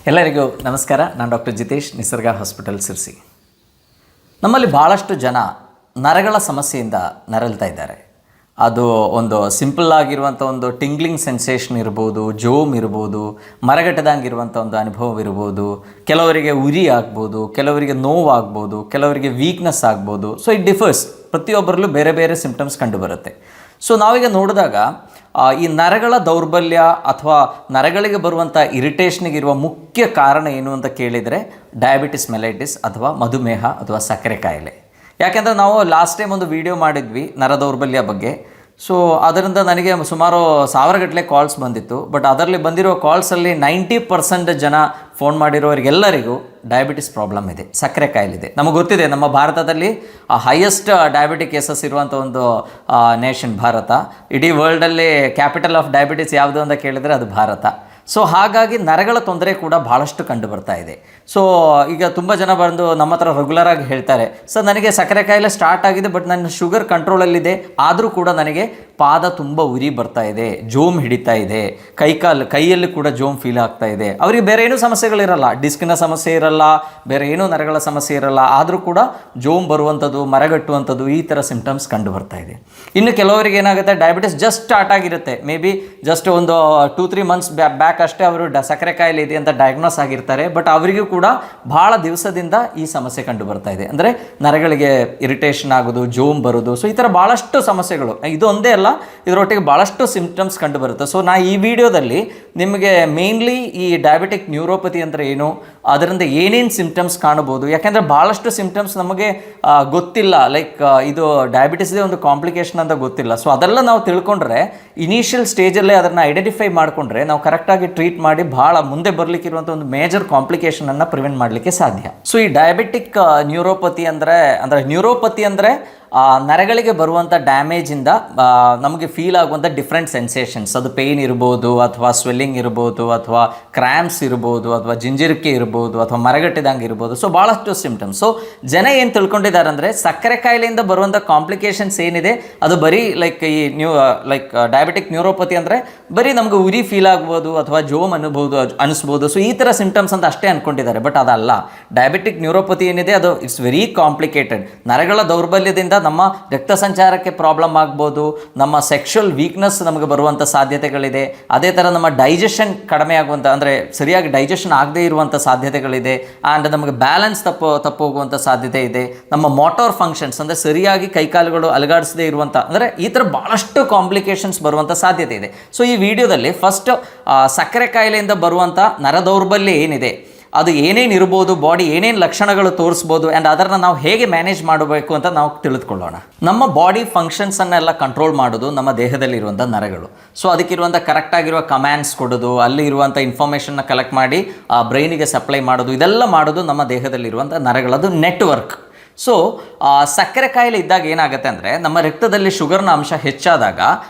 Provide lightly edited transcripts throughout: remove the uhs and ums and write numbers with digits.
ಎಲ್ಲರಿಗೂ ನಮಸ್ಕಾರ. ನಾನು ಡಾಕ್ಟರ್ ಜಿತೇಶ್, ನಿಸರ್ಗ ಹಾಸ್ಪಿಟಲ್ ಸಿರ್ಸಿ. ನಮ್ಮಲ್ಲಿ ಭಾಳಷ್ಟು ಜನ ನರಗಳ ಸಮಸ್ಯೆಯಿಂದ ನರಳ್ತಾ ಇದ್ದಾರೆ. ಅದು ಒಂದು ಸಿಂಪಲ್ ಆಗಿರುವಂಥ ಒಂದು ಟಿಂಗ್ಲಿಂಗ್ ಸೆನ್ಸೇಷನ್ ಇರ್ಬೋದು, ಜೋಮ್ ಇರ್ಬೋದು, ಮರಗಟ್ಟದಂಗೆ ಇರುವಂಥ ಒಂದು ಅನುಭವ ಇರ್ಬೋದು, ಕೆಲವರಿಗೆ ಉರಿ ಆಗ್ಬೋದು, ಕೆಲವರಿಗೆ ನೋವು ಆಗ್ಬೋದು, ಕೆಲವರಿಗೆ ವೀಕ್ನೆಸ್ ಆಗ್ಬೋದು. ಸೊ ಇಟ್ ಡಿಫರ್ಸ್, ಪ್ರತಿಯೊಬ್ಬರಲ್ಲೂ ಬೇರೆ ಬೇರೆ ಸಿಂಪ್ಟಮ್ಸ್ ಕಂಡುಬರುತ್ತೆ. ಸೊ ನಾವೀಗ ನೋಡಿದಾಗ ಈ ನರಗಳ ದೌರ್ಬಲ್ಯ ಅಥವಾ ನರಗಳಿಗೆ ಬರುವಂಥ ಇರಿಟೇಷನ್ಗಿರುವ ಮುಖ್ಯ ಕಾರಣ ಏನು ಅಂತ ಕೇಳಿದರೆ ಡಯಾಬಿಟಿಸ್ ಮೆಲೈಟಿಸ್ ಅಥವಾ ಮಧುಮೇಹ ಅಥವಾ ಸಕ್ಕರೆ ಕಾಯಿಲೆ. ಯಾಕೆಂದರೆ ನಾವು ಲಾಸ್ಟ್ ಟೈಮ್ ಒಂದು ವಿಡಿಯೋ ಮಾಡಿದ್ವಿ ನರ ದೌರ್ಬಲ್ಯ ಬಗ್ಗೆ. ಸೊ ಅದರಿಂದ ನನಗೆ ಸುಮಾರು 1000 ಗಟ್ಟಲೆ ಕಾಲ್ಸ್ ಬಂದಿತ್ತು. ಬಟ್ ಅದರಲ್ಲಿ ಬಂದಿರೋ ಕಾಲ್ಸಲ್ಲಿ 90% ಜನ ಫೋನ್ ಮಾಡಿರೋರಿಗೆಲ್ಲರಿಗೂ ಡಯಾಬಿಟಿಸ್ ಪ್ರಾಬ್ಲಮ್ ಇದೆ, ಸಕ್ಕರೆ ಕಾಯಿಲೆ ಇದೆ. ನಮಗೆ ಗೊತ್ತಿದೆ, ನಮ್ಮ ಭಾರತದಲ್ಲಿ ಹೈಯೆಸ್ಟ್ ಡಯಾಬಿಟಿಕ್ ಕೇಸಸ್ ಇರುವಂಥ ಒಂದು ನೇಷನ್ ಭಾರತ. ಇಡೀ ವರ್ಲ್ಡಲ್ಲಿ ಕ್ಯಾಪಿಟಲ್ ಆಫ್ ಡಯಾಬಿಟಿಸ್ ಯಾವುದು ಅಂತ ಕೇಳಿದರೆ ಅದು ಭಾರತ. ಸೊ ಹಾಗಾಗಿ ನರಗಳ ತೊಂದರೆ ಕೂಡ ಭಾಳಷ್ಟು ಕಂಡು ಬರ್ತಾ ಇದೆ. ಸೊ ಈಗ ತುಂಬ ಜನ ಬಂದು ನಮ್ಮ ಹತ್ರ ರೆಗ್ಯುಲರಾಗಿ ಹೇಳ್ತಾರೆ, ಸರ್ ನನಗೆ ಸಕ್ಕರೆ ಕಾಯಿಲೆ ಸ್ಟಾರ್ಟ್ ಆಗಿದೆ, ಬಟ್ ನನ್ನ ಶುಗರ್ ಕಂಟ್ರೋಲಲ್ಲಿದೆ, ಆದರೂ ಕೂಡ ನನಗೆ ಪಾದ ತುಂಬ ಉರಿ ಬರ್ತಾ ಇದೆ, ಜೋಮ್ ಹಿಡಿತಾ ಇದೆ, ಕೈಯಲ್ಲಿ ಕೂಡ ಜೋಮ್ ಫೀಲ್ ಆಗ್ತಾ ಇದೆ. ಅವರಿಗೆ ಬೇರೆ ಏನೂ ಸಮಸ್ಯೆಗಳಿರಲ್ಲ, ಡಿಸ್ಕಿನ ಸಮಸ್ಯೆ ಇರಲ್ಲ, ಬೇರೆ ಏನೂ ನರಗಳ ಸಮಸ್ಯೆ ಇರಲ್ಲ, ಆದರೂ ಕೂಡ ಜೋಮ್ ಬರುವಂಥದ್ದು, ಮರಗಟ್ಟುವಂಥದ್ದು, ಈ ಥರ ಸಿಂಪ್ಟಮ್ಸ್ ಕಂಡು ಬರ್ತಾ ಇದೆ. ಇನ್ನು ಕೆಲವರಿಗೆ ಏನಾಗುತ್ತೆ, ಡಯಾಬಿಟಿಸ್ ಜಸ್ಟ್ ಸ್ಟಾರ್ಟ್ ಆಗಿರುತ್ತೆ, ಮೇ ಬಿ ಜಸ್ಟ್ ಒಂದು 2-3 ಮಂತ್ಸ್ ಬ್ಯಾಕ್ ಅಷ್ಟೇ ಅವರು ಸಕ್ಕರೆ ಕಾಯಿಲೆ ಇದೆ ಅಂತ ಡಯಾಗ್ನೋಸ್ ಆಗಿರ್ತಾರೆ. ಬಟ್ ಅವರಿಗೂ ಕೂಡ ಭಾಳ ದಿವಸದಿಂದ ಈ ಸಮಸ್ಯೆ ಕಂಡು ಬರ್ತಾ ಇದೆ. ಅಂದರೆ ನರಗಳಿಗೆ ಇರಿಟೇಷನ್ ಆಗೋದು, ಜೋಮ್ ಬರೋದು, ಸೊ ಈ ಥರ ಭಾಳಷ್ಟು ಸಮಸ್ಯೆಗಳು. ಇದು ಒಂದೇ ಅಲ್ಲ, ಇದರೊಟ್ಟಿಗೆ ಭಾಳಷ್ಟು ಸಿಂಪ್ಟಮ್ಸ್ ಕಂಡು ಬರುತ್ತೆ. ಸೊ ನಾ ಈ ವಿಡಿಯೋದಲ್ಲಿ ನಿಮಗೆ ಮೇನ್ಲಿ ಈ ಡಯಾಬಿಟಿಕ್ ನ್ಯೂರೋಪತಿ ಅಂದರೆ ಏನು, ಅದರಿಂದ ಏನೇನು ಸಿಂಪ್ಟಮ್ಸ್ ಕಾಣಬಹುದು, ಯಾಕೆಂದರೆ ಭಾಳಷ್ಟು ಸಿಂಪ್ಟಮ್ಸ್ ನಮಗೆ ಗೊತ್ತಿಲ್ಲ. ಲೈಕ್ ಇದು ಡಯಾಬಿಟಿಸ್ದೇ ಒಂದು ಕಾಂಪ್ಲಿಕೇಶನ್ ಅಂತ ಗೊತ್ತಿಲ್ಲ. ಸೊ ಅದೆಲ್ಲ ನಾವು ತಿಳ್ಕೊಂಡ್ರೆ, ಇನಿಷಿಯಲ್ ಸ್ಟೇಜಲ್ಲೇ ಅದನ್ನು ಐಡೆಂಟಿಫೈ ಮಾಡಿಕೊಂಡ್ರೆ ನಾವು ಕರೆಕ್ಟಾಗಿ ಟ್ರೀಟ್ ಮಾಡಿ ಭಾಳ ಮುಂದೆ ಬರಲಿಕ್ಕಿರುವಂಥ ಒಂದು ಮೇಜರ್ ಕಾಂಪ್ಲಿಕೇಶನನ್ನು ಪ್ರಿವೆಂಟ್ ಮಾಡಲಿಕ್ಕೆ ಸಾಧ್ಯ. ಸೊ ಈ ಡಯಾಬಿಟಿಕ್ ನ್ಯೂರೋಪತಿ ಅಂದರೆ ನ್ಯೂರೋಪತಿ ಅಂದರೆ ನರಗಳಿಗೆ ಬರುವಂಥ ಡ್ಯಾಮೇಜಿಂದ ನಮಗೆ ಫೀಲ್ ಆಗುವಂಥ ಡಿಫ್ರೆಂಟ್ ಸೆನ್ಸೇಷನ್ಸ್. ಅದು ಪೇಯ್ನ್ ಇರ್ಬೋದು, ಅಥವಾ ಸ್ವೆಲ್ಲಿಂಗ್ ಇರ್ಬೋದು, ಅಥವಾ ಕ್ರ್ಯಾಂಪ್ಸ್ ಇರ್ಬೋದು, ಅಥವಾ ಜಿಂಜಿರಿಕೆ ಇರ್ಬೋದು, ಅಥವಾ ಮರಗಟ್ಟಿದಂಗೆ ಇರ್ಬೋದು. ಸೊ ಭಾಳಷ್ಟು ಸಿಂಪ್ಟಮ್ಸ್. ಸೊ ಜನ ಏನು ತಿಳ್ಕೊಂಡಿದ್ದಾರೆ ಅಂದರೆ, ಸಕ್ಕರೆ ಕಾಯಿಲೆಯಿಂದ ಬರುವಂಥ ಕಾಂಪ್ಲಿಕೇಶನ್ಸ್ ಏನಿದೆ ಅದು ಬರೀ ಲೈಕ್ ಡಯಾಬಿಟಿಕ್ ನ್ಯೂರೋಪತಿ ಅಂದರೆ ಬರೀ ನಮಗೆ ಉರಿ ಫೀಲ್ ಆಗ್ಬೋದು ಅಥವಾ ಜೋಮ್ ಅನಿಸ್ಬೋದು. ಸೊ ಈ ಥರ ಸಿಂಪ್ಟಮ್ಸ್ ಅಂತ ಅಷ್ಟೇ ಅಂದ್ಕೊಂಡಿದ್ದಾರೆ. ಬಟ್ ಅದಲ್ಲ. ಡಯಾಬಿಟಿಕ್ ನ್ಯೂರೋಪತಿ ಏನಿದೆ ಅದು ಇಟ್ಸ್ ವೆರಿ ಕಾಂಪ್ಲಿಕೇಟೆಡ್. ನರಗಳ ದೌರ್ಬಲ್ಯದಿಂದ ನಮ್ಮ ರಕ್ತ ಸಂಚಾರಕ್ಕೆ ಪ್ರಾಬ್ಲಮ್ ಆಗ್ಬೋದು, ನಮ್ಮ ಸೆಕ್ಷುವಲ್ ವೀಕ್ನೆಸ್ ನಮಗೆ ಬರುವಂಥ ಸಾಧ್ಯತೆಗಳಿದೆ. ಅದೇ ಥರ ನಮ್ಮ ಡೈಜೆಷನ್ ಕಡಿಮೆ ಆಗುವಂಥ, ಅಂದರೆ ಸರಿಯಾಗಿ ಡೈಜೆಷನ್ ಆಗದೇ ಇರುವಂಥ ಸಾಧ್ಯತೆಗಳಿದೆ. ಆ್ಯಂಡ್ ನಮಗೆ ಬ್ಯಾಲೆನ್ಸ್ ತಪ್ಪೋಗುವಂಥ ಸಾಧ್ಯತೆ ಇದೆ. ನಮ್ಮ ಮೋಟಾರ್ ಫಂಕ್ಷನ್ಸ್ ಅಂದರೆ ಸರಿಯಾಗಿ ಕೈಕಾಲುಗಳು ಅಲುಗಾಡಿಸದೇ ಇರುವಂಥ, ಅಂದರೆ ಈ ಥರ ಭಾಳಷ್ಟು ಕಾಂಪ್ಲಿಕೇಶನ್ಸ್ ಬರುವಂಥ ಸಾಧ್ಯತೆ ಇದೆ. ಸೊ ಈ ವಿಡಿಯೋದಲ್ಲಿ ಫಸ್ಟ್ ಸಕ್ಕರೆ ಕಾಯಿಲೆಯಿಂದ ಬರುವಂಥ ನರ ದೌರ್ಬಲ್ಯ ಏನಿದೆ, ಅದು ಏನೇನು ಇರ್ಬೋದು, ಬಾಡಿ ಏನೇನು ಲಕ್ಷಣಗಳು ತೋರಿಸ್ಬೋದು, ಆ್ಯಂಡ್ ಅದನ್ನು ನಾವು ಹೇಗೆ ಮ್ಯಾನೇಜ್ ಮಾಡಬೇಕು ಅಂತ ನಾವು ತಿಳಿದುಕೊಳ್ಳೋಣ. ನಮ್ಮ ಬಾಡಿ ಫಂಕ್ಷನ್ಸನ್ನೆಲ್ಲ ಕಂಟ್ರೋಲ್ ಮಾಡೋದು ನಮ್ಮ ದೇಹದಲ್ಲಿರುವಂಥ ನರಗಳು. ಸೊ ಅದಕ್ಕಿರುವಂಥ ಕರೆಕ್ಟಾಗಿರುವ ಕಮ್ಯಾಂಡ್ಸ್ ಕೊಡೋದು, ಅಲ್ಲಿ ಇರುವಂಥ ಇನ್ಫಾರ್ಮೇಷನ್ನ ಕಲೆಕ್ಟ್ ಮಾಡಿ ಬ್ರೈನಿಗೆ ಸಪ್ಲೈ ಮಾಡೋದು, ಇದೆಲ್ಲ ಮಾಡೋದು ನಮ್ಮ ದೇಹದಲ್ಲಿರುವಂಥ ನರಗಳದು ನೆಟ್ವರ್ಕ್. ಸೊ ಸಕ್ಕರೆ ಕಾಯಿಲೆ ಇದ್ದಾಗ ಏನಾಗುತ್ತೆ ಅಂದರೆ, ನಮ್ಮ ರಕ್ತದಲ್ಲಿ ಶುಗರ್ನ ಅಂಶ ಹೆಚ್ಚಾದಾಗ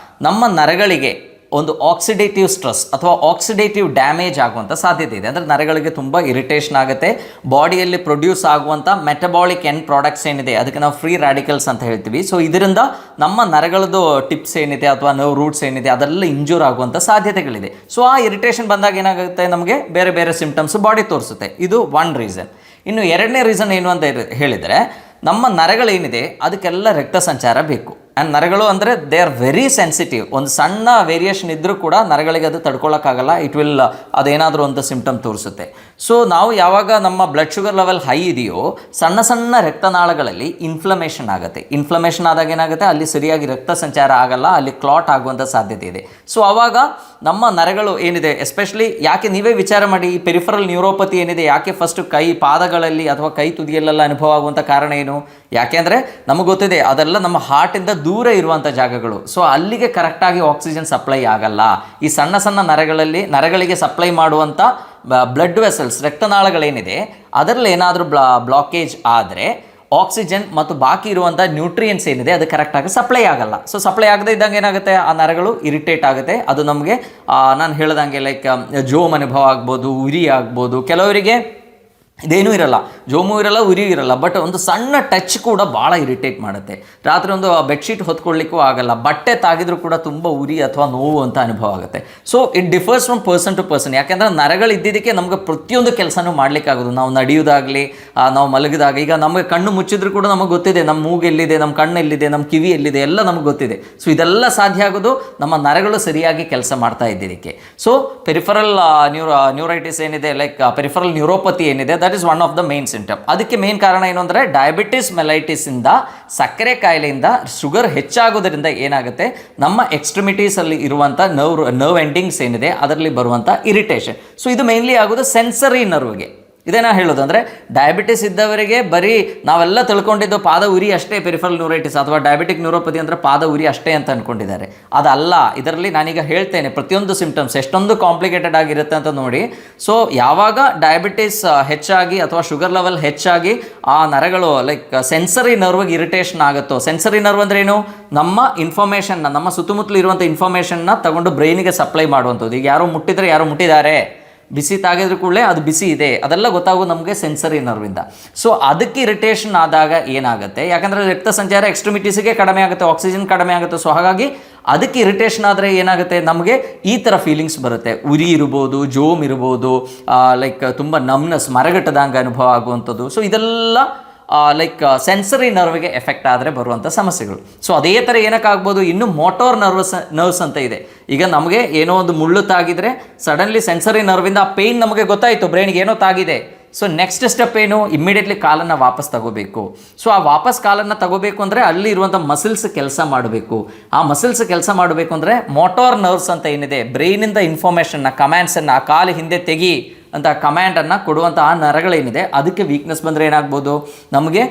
ನಮ್ಮ ನರಗಳಿಗೆ ಒಂದು ಆಕ್ಸಿಡೇಟಿವ್ ಸ್ಟ್ರೆಸ್ ಅಥವಾ ಆಕ್ಸಿಡೇಟಿವ್ ಡ್ಯಾಮೇಜ್ ಆಗುವಂಥ ಸಾಧ್ಯತೆ ಇದೆ. ಅಂದರೆ ನರಗಳಿಗೆ ತುಂಬ ಇರಿಟೇಷನ್ ಆಗುತ್ತೆ. ಬಾಡಿಯಲ್ಲಿ ಪ್ರೊಡ್ಯೂಸ್ ಆಗುವಂಥ ಮೆಟಬಾಲಿಕ್ ಎಂಡ್ ಪ್ರಾಡಕ್ಟ್ಸ್ ಏನಿದೆ ಅದಕ್ಕೆ ನಾವು ಫ್ರೀ ರ್ಯಾಡಿಕಲ್ಸ್ ಅಂತ ಹೇಳ್ತೀವಿ. ಸೊ ಇದರಿಂದ ನಮ್ಮ ನರಗಳದ್ದು ಟಿಪ್ಸ್ ಏನಿದೆ ಅಥವಾ ನರ್ವ್ ರೂಟ್ಸ್ ಏನಿದೆ ಅದೆಲ್ಲ ಇಂಜೂರ್ ಆಗುವಂಥ ಸಾಧ್ಯತೆಗಳಿದೆ. ಸೊ ಆ ಇರಿಟೇಷನ್ ಬಂದಾಗ ಏನಾಗುತ್ತೆ, ನಮಗೆ ಬೇರೆ ಬೇರೆ ಸಿಂಪ್ಟಮ್ಸ್ ಬಾಡಿ ತೋರಿಸುತ್ತೆ. ಇದು ಒನ್ ರೀಸನ್. ಇನ್ನು ಎರಡನೇ ರೀಸನ್ ಏನು ಅಂತ ಹೇಳಿದರೆ, ನಮ್ಮ ನರಗಳೇನಿದೆ ಅದಕ್ಕೆಲ್ಲ ರಕ್ತ ಸಂಚಾರ ಬೇಕು. ಆ್ಯಂಡ್ ನರಗಳು ಅಂದರೆ ದೇ ಆರ್ ವೆರಿ ಸೆನ್ಸಿಟಿವ್. ಒಂದು ಸಣ್ಣ ವೇರಿಯೇಷನ್ ಇದ್ದರೂ ಕೂಡ ನರಗಳಿಗೆ ಅದು ತಡ್ಕೊಳ್ಳೋಕ್ಕಾಗಲ್ಲ. ಅದೇನಾದರೂ ಒಂದು ಸಿಂಪ್ಟಮ್ ತೋರಿಸುತ್ತೆ. ಸೊ ನಾವು ಯಾವಾಗ ನಮ್ಮ ಬ್ಲಡ್ ಶುಗರ್ ಲೆವೆಲ್ ಹೈ ಇದೆಯೋ, ಸಣ್ಣ ಸಣ್ಣ ರಕ್ತನಾಳಗಳಲ್ಲಿ ಇನ್ಫ್ಲಮೇಷನ್ ಆಗುತ್ತೆ. ಇನ್ಫ್ಲಮೇಷನ್ ಆದಾಗ ಏನಾಗುತ್ತೆ, ಅಲ್ಲಿ ಸರಿಯಾಗಿ ರಕ್ತ ಸಂಚಾರ ಆಗಲ್ಲ, ಅಲ್ಲಿ ಕ್ಲಾಟ್ ಆಗುವಂಥ ಸಾಧ್ಯತೆ ಇದೆ. ಸೊ ಆವಾಗ ನಮ್ಮ ನರಗಳು ಏನಿದೆ, ಎಸ್ಪೆಷಲಿ ಯಾಕೆ ನೀವೇ ವಿಚಾರ ಮಾಡಿ, ಈ ಪೆರಿಫರಲ್ ನ್ಯೂರೋಪತಿ ಏನಿದೆ ಯಾಕೆ ಫಸ್ಟ್ ಪಾದಗಳಲ್ಲಿ ಅಥವಾ ಕೈ ತುದಿಯಲ್ಲೆಲ್ಲ ಅನುಭವ ಆಗುವಂಥ ಕಾರಣ ಏನು? ಯಾಕೆಂದರೆ ನಮಗೆ ಗೊತ್ತಿದೆ ಅದೆಲ್ಲ ನಮ್ಮ ಹಾರ್ಟಿಂದ ದೂರ ಇರುವಂಥ ಜಾಗಗಳು. ಸೊ ಅಲ್ಲಿಗೆ ಕರೆಕ್ಟಾಗಿ ಆಕ್ಸಿಜನ್ ಸಪ್ಲೈ ಆಗಲ್ಲ. ಈ ಸಣ್ಣ ಸಣ್ಣ ನರಗಳಿಗೆ ಸಪ್ಲೈ ಮಾಡುವಂಥ ಬ್ಲಡ್ ವೆಸಲ್ಸ್, ರಕ್ತನಾಳಗಳೇನಿದೆ ಅದರಲ್ಲಿ ಏನಾದರೂ ಬ್ಲಾಕೇಜ್ ಆದರೆ ಆಕ್ಸಿಜನ್ ಮತ್ತು ಬಾಕಿ ಇರುವಂಥ ನ್ಯೂಟ್ರಿಯೆಂಟ್ಸ್ ಏನಿದೆ ಅದು ಕರೆಕ್ಟಾಗಿ ಸಪ್ಲೈ ಆಗಲ್ಲ. ಸೊ ಸಪ್ಲೈ ಆಗದೇ ಇದ್ದಂಗೆ ಏನಾಗುತ್ತೆ, ಆ ನರಗಳು ಇರಿಟೇಟ್ ಆಗುತ್ತೆ. ಅದು ನಮಗೆ ನಾನು ಹೇಳ್ದಂಗೆ ಲೈಕ್ ಜೋಮ್ ಅನುಭವ ಆಗ್ಬೋದು, ಉರಿ ಆಗ್ಬೋದು, ಕೆಲವರಿಗೆ ಇದೇನೂ ಇರಲ್ಲ, ಜೋಮು ಇರಲ್ಲ, ಉರಿ ಇರಲ್ಲ, ಬಟ್ ಒಂದು ಸಣ್ಣ ಟಚ್ ಕೂಡ ಭಾಳ ಇರಿಟೇಟ್ ಮಾಡುತ್ತೆ. ರಾತ್ರಿ ಒಂದು ಬೆಡ್ಶೀಟ್ ಹೊತ್ಕೊಳ್ಳಿಕ್ಕೂ ಆಗಲ್ಲ, ಬಟ್ಟೆ ತಾಗಿದ್ರೂ ಕೂಡ ತುಂಬ ಉರಿ ಅಥವಾ ನೋವು ಅಂತ ಅನುಭವ ಆಗುತ್ತೆ. So it differs from person to person. ಯಾಕೆಂದರೆ ನರಗಳು ಇದ್ದಿದ್ದಕ್ಕೆ ನಮಗೆ ಪ್ರತಿಯೊಂದು ಕೆಲಸನೂ ಮಾಡಲಿಕ್ಕಾಗೋದು. ನಾವು ನಡೆಯೋದಾಗಲಿ, ನಾವು ಮಲಗಿದಾಗ, ಈಗ ನಮಗೆ ಕಣ್ಣು ಮುಚ್ಚಿದ್ರು ಕೂಡ ನಮಗೆ ಗೊತ್ತಿದೆ ನಮ್ಮ ಮೂಗು ಎಲ್ಲಿದೆ, ನಮ್ಮ ಕಣ್ಣು ಎಲ್ಲಿದೆ, ನಮ್ಮ ಕಿವಿ ಎಲ್ಲಿದೆ, ಎಲ್ಲ ನಮಗೆ ಗೊತ್ತಿದೆ. ಸೊ ಇದೆಲ್ಲ ಸಾಧ್ಯ ಆಗೋದು ನಮ್ಮ ನರಗಳು ಸರಿಯಾಗಿ ಕೆಲಸ ಮಾಡ್ತಾ ಇದ್ದಿದ್ದಕ್ಕೆ. ಸೊ ಪೆರಿಫರಲ್ ನ್ಯೂರೈಟಿಸ್ ಏನಿದೆ, ಲೈಕ್ ಪೆರಿಫರಲ್ ನ್ಯೂರೋಪತಿ ಏನಿದೆ, that is one of the main symptom. ಅದಕ್ಕೆ ಮೇನ್ ಕಾರಣ ಏನು ಅಂದರೆ ಡಯಾಬಿಟಿಸ್ ಮೆಲೈಟಿಸ್ ಇಂದ, ಸಕ್ಕರೆ ಕಾಯಿಲೆಯಿಂದ ಶುಗರ್ ಹೆಚ್ಚಾಗೋದ್ರಿಂದ ಏನಾಗುತ್ತೆ, ನಮ್ಮ ಎಕ್ಸ್ಟ್ರಿಮಿಟೀಸ್ ಅಲ್ಲಿ ಇರುವಂಥ ನರ್ವ್ ಎಂಡಿಂಗ್ಸ್ ಏನಿದೆ ಅದರಲ್ಲಿ ಬರುವಂಥ ಇರಿಟೇಷನ್. ಸೊ ಇದು ಮೇನ್ಲಿ ಆಗೋದು ಸೆನ್ಸರಿ ನರ್ವ್ಗೆ. ಇದೇನಾ ಹೇಳೋದು ಅಂದರೆ ಡಯಾಬಿಟಿಸ್ ಇದ್ದವರಿಗೆ ಬರೀ ನಾವೆಲ್ಲ ತಿಳ್ಕೊಂಡಿದ್ದು ಪಾದ ಉರಿ ಅಷ್ಟೇ ಪೆರಿಫರಲ್ ನ್ಯೂರೈಟಿಸ್ ಅಥವಾ ಡಯಾಬಿಟಿಕ್ ನ್ಯೂರೋಪತಿ ಅಂದರೆ ಪಾದ ಉರಿ ಅಷ್ಟೇ ಅಂತ ಅಂದ್ಕೊಂಡಿದ್ದಾರೆ. ಅದಲ್ಲ. ಇದರಲ್ಲಿ ನಾನೀಗ ಹೇಳ್ತೇನೆ ಪ್ರತಿಯೊಂದು ಸಿಂಪ್ಟಮ್ಸ್ ಎಷ್ಟೊಂದು ಕಾಂಪ್ಲಿಕೇಟೆಡ್ ಆಗಿರುತ್ತೆ ಅಂತ ನೋಡಿ. ಸೊ ಯಾವಾಗ ಡಯಾಬಿಟಿಸ್ ಹೆಚ್ಚಾಗಿ ಅಥವಾ ಶುಗರ್ ಲೆವೆಲ್ ಹೆಚ್ಚಾಗಿ ಆ ನರಗಳು ಲೈಕ್ ಸೆನ್ಸರಿ ನರ್ವ್ಗೆ ಇರಿಟೇಷನ್ ಆಗುತ್ತೋ, ಸೆನ್ಸರಿ ನರ್ವ್ ಅಂದ್ರೆ ಏನು, ನಮ್ಮ ಇನ್ಫಾರ್ಮೇಷನ್ನ, ನಮ್ಮ ಸುತ್ತಮುತ್ತಲು ಇರುವಂಥ ಇನ್ಫಾರ್ಮೇಷನ್ನ ತಗೊಂಡು ಬ್ರೈನಿಗೆ ಸಪ್ಲೈ ಮಾಡುವಂಥದ್ದು. ಈಗ ಯಾರೋ ಮುಟ್ಟಿದ್ರೆ ಯಾರೋ ಮುಟ್ಟಿದ್ದಾರೆ, ಬಿಸಿ ತಾಗಿದ್ರು ಕೂಡಲೇ ಅದು ಬಿಸಿ ಇದೆ, ಅದೆಲ್ಲ ಗೊತ್ತಾಗೋದು ನಮಗೆ ಸೆನ್ಸರಿ ನರ್ವಿಂದ. ಸೊ ಅದಕ್ಕೆ ಇರಿಟೇಷನ್ ಆದಾಗ ಏನಾಗುತ್ತೆ, ಯಾಕಂದರೆ ರಕ್ತ ಸಂಚಾರ ಎಕ್ಸ್ಟ್ರಿಮಿಟೀಸಿಗೆ ಕಡಿಮೆ ಆಗುತ್ತೆ, ಆಕ್ಸಿಜನ್ ಕಡಿಮೆ ಆಗುತ್ತೆ. ಸೊ ಹಾಗಾಗಿ ಅದಕ್ಕೆ ಇರಿಟೇಷನ್ ಆದರೆ ಏನಾಗುತ್ತೆ, ನಮಗೆ ಈ ಥರ ಫೀಲಿಂಗ್ಸ್ ಬರುತ್ತೆ. ಉರಿ ಇರ್ಬೋದು, ಜೋಮ್ ಇರ್ಬೋದು, ಲೈಕ್ ತುಂಬ ನಮ್ನೆಸ್, ಮರಗಟ್ಟದಂಗೆ ಅನುಭವ ಆಗುವಂಥದ್ದು. ಸೊ ಇದೆಲ್ಲ ಲೈಕ್ ಸೆನ್ಸರಿ ನರ್ವ್ಗೆ ಎಫೆಕ್ಟ್ ಆದರೆ ಬರುವಂಥ ಸಮಸ್ಯೆಗಳು. ಸೊ ಅದೇ ಥರ ಏನಕ್ಕಾಗ್ಬೋದು, ಇನ್ನು ಮೋಟೋರ್ ನರ್ವ್ಸ್ ಅಂತ ಇದೆ. ಈಗ ನಮಗೆ ಏನೋ ಒಂದು ಮುಳ್ಳು ತಾಗಿದ್ರೆ ಸಡನ್ಲಿ ಸೆನ್ಸರಿ ನರ್ವಿಂದ ಆ ಪೇಯ್ನ್ ನಮಗೆ ಗೊತ್ತಾಯಿತು, ಬ್ರೈನ್ಗೆ ಏನೋ ತಾಗಿದೆ. ಸೊ ನೆಕ್ಸ್ಟ್ ಸ್ಟೆಪ್ ಏನು, ಇಮ್ಮಿಡಿಯೇಟ್ಲಿ ಕಾಲನ್ನು ವಾಪಸ್ ತಗೋಬೇಕು. ಸೊ ಆ ವಾಪಸ್ ಕಾಲನ್ನು ತಗೋಬೇಕು ಅಂದರೆ ಅಲ್ಲಿ ಇರುವಂಥ ಮಸಿಲ್ಸ್ ಕೆಲಸ ಮಾಡಬೇಕು. ಆ ಮಸಿಲ್ಸ್ ಕೆಲಸ ಮಾಡಬೇಕು ಅಂದರೆ ಮೋಟಾರ್ ನರ್ವ್ಸ್ ಅಂತ ಏನಿದೆ, ಬ್ರೈನಿಂದ ಇನ್ಫಾರ್ಮೇಷನ್ನ, ಕಮ್ಯಾಂಡ್ಸನ್ನು, ಆ ಕಾಲು ಹಿಂದೆ ತೆಗಿ ಅಂತ ಕಮ್ಯಾಂಡನ್ನು ಕೊಡುವಂಥ ಆ ನರಗಳೇನಿದೆ ಅದಕ್ಕೆ ವೀಕ್ನೆಸ್ ಬಂದರೆ ಏನಾಗ್ಬೋದು, ನಮಗೆ